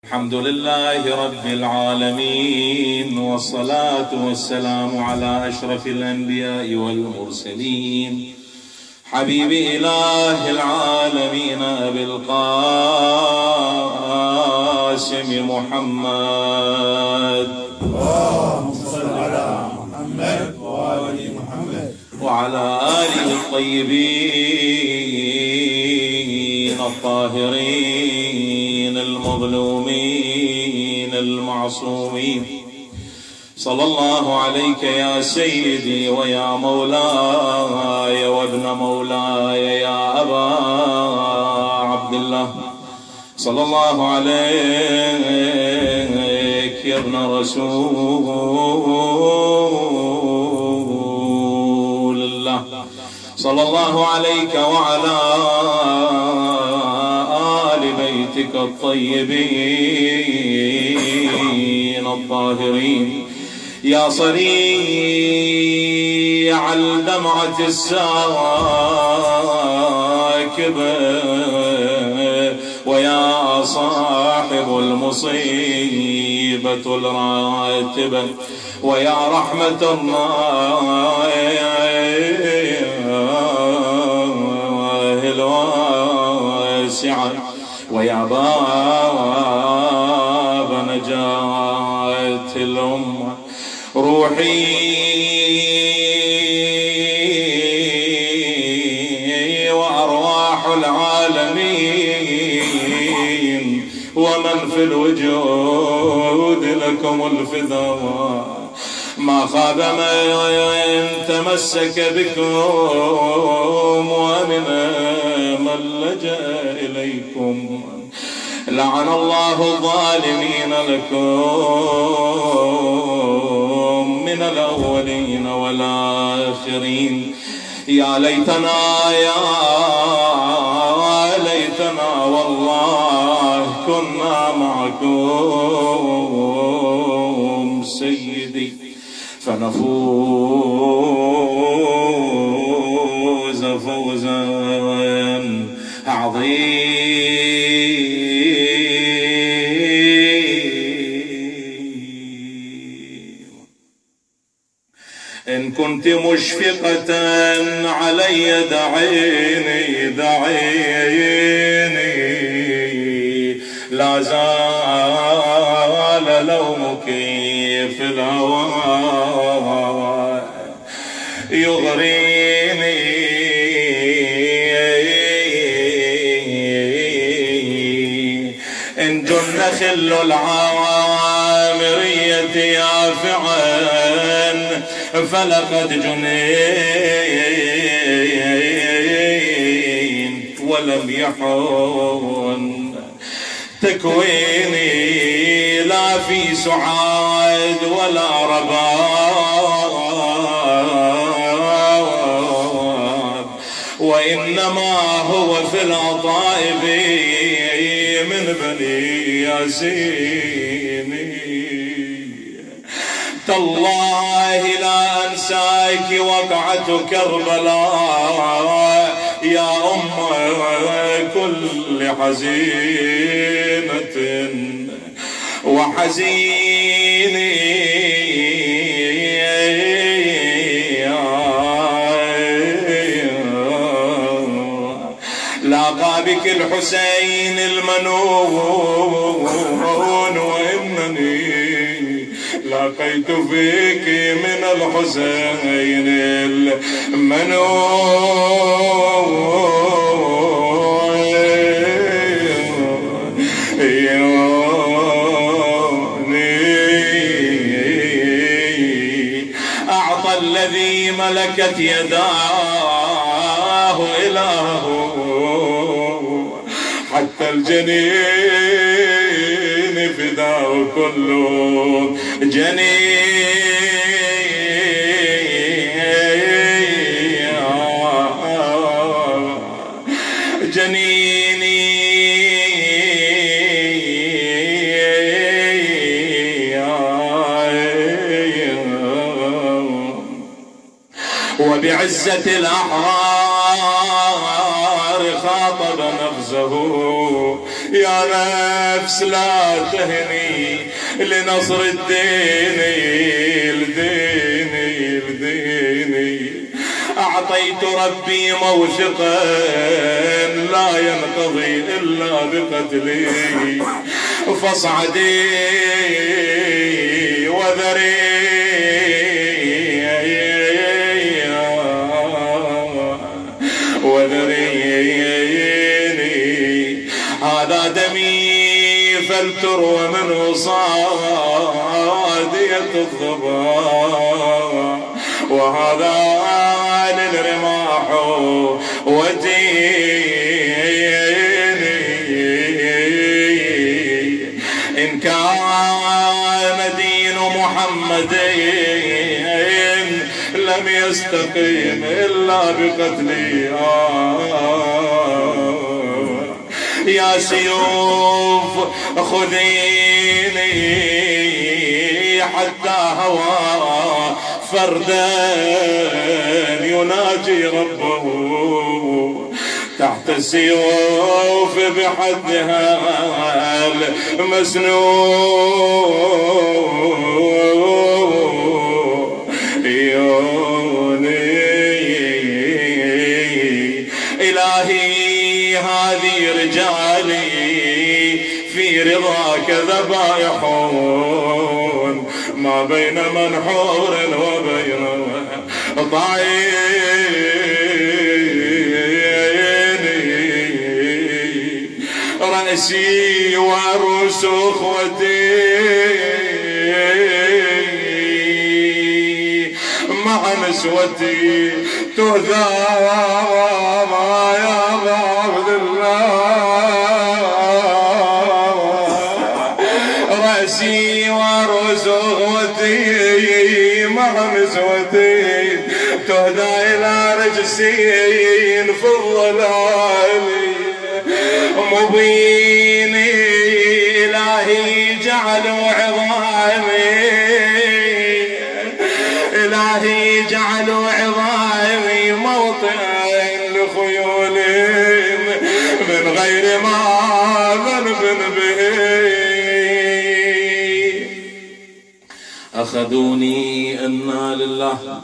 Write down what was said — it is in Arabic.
الحمد لله رب العالمين، والصلاة والسلام على أشرف الأنبياء والمرسلين، حبيب إله العالمين أبي القاسم محمد. اللهم صل على محمد وآل محمد وعلى آله الطيبين الطاهرين المظلومين المعصومين. صلى الله عليك يا سيدي ويا مولاي وابن مولاي يا أبا عبد الله. صلى الله عليك يا ابن رسول الله. صلى الله عليك وعلى آل بيتك الطيبين الطاهرين. يا صريع الدمعة الساكبة، ويا صاحب المصيبة الراتبة، ويا رحمة الله الواسعة، ويا باب نجاة الأمة. روحي وأرواح العالمين ومن في الوجود لكم الفداء. ما خاب من تمسك بكم ومن من لجأ إليكم. لعن الله الظالمين لكم من الأولين والآخرين. يا ليتنا يا ليتنا والله كنا معكم سيدي، فنفوز فوزا عظيما. إن كنت مشفقة علي دعيني دعيني، لا زال لومك في الهوى يغريني. إن جن خل العامرية يافعا فلقد جنين ولم يحن تكويني، لا في سعاد ولا رباب، وإنما هو في العطائب من بني ياسين. تالله لا أنساك وقعة كربلاء يا أم كل حزينة وحزين. لاقى بك الحسين المنون، وإنني لقيت فيك من الحسين المنون. أعطى الذي ملكت يداه إله حتى الجنين فداه كل جنين. جنيني وبعزة الأحرار خاطب نفسه يا نفس لا تهني لنصر الدين الدين أعطيت ربي موثقا لا ينقضي إلا بقتلي فاصعدي وذري وذريني هذا دمي فلتروى منه صادية الظبا وهذا للرماح وديني إن كان دين محمد لم يستقيم إلا بقتلي يا سيوف خذيني حتى هوى فردا يناجي ربه تحت السيوف بحدها المسنون إلهي هذه رجالي في رضاك ذبائحون ما بين منحور وبين طعيني رأسي ورؤوس أخوتي مع نسوتي تهدى يا عبد الله رأسي ورؤوس أخوتي مع نسوتي تهدى إلى رجسي في الظلال مبيني إلهي جعلوا عظامي إلهي جعلوا عظامي موطئا لخيولهم من غير ما ذنب به أخذوني إنا لله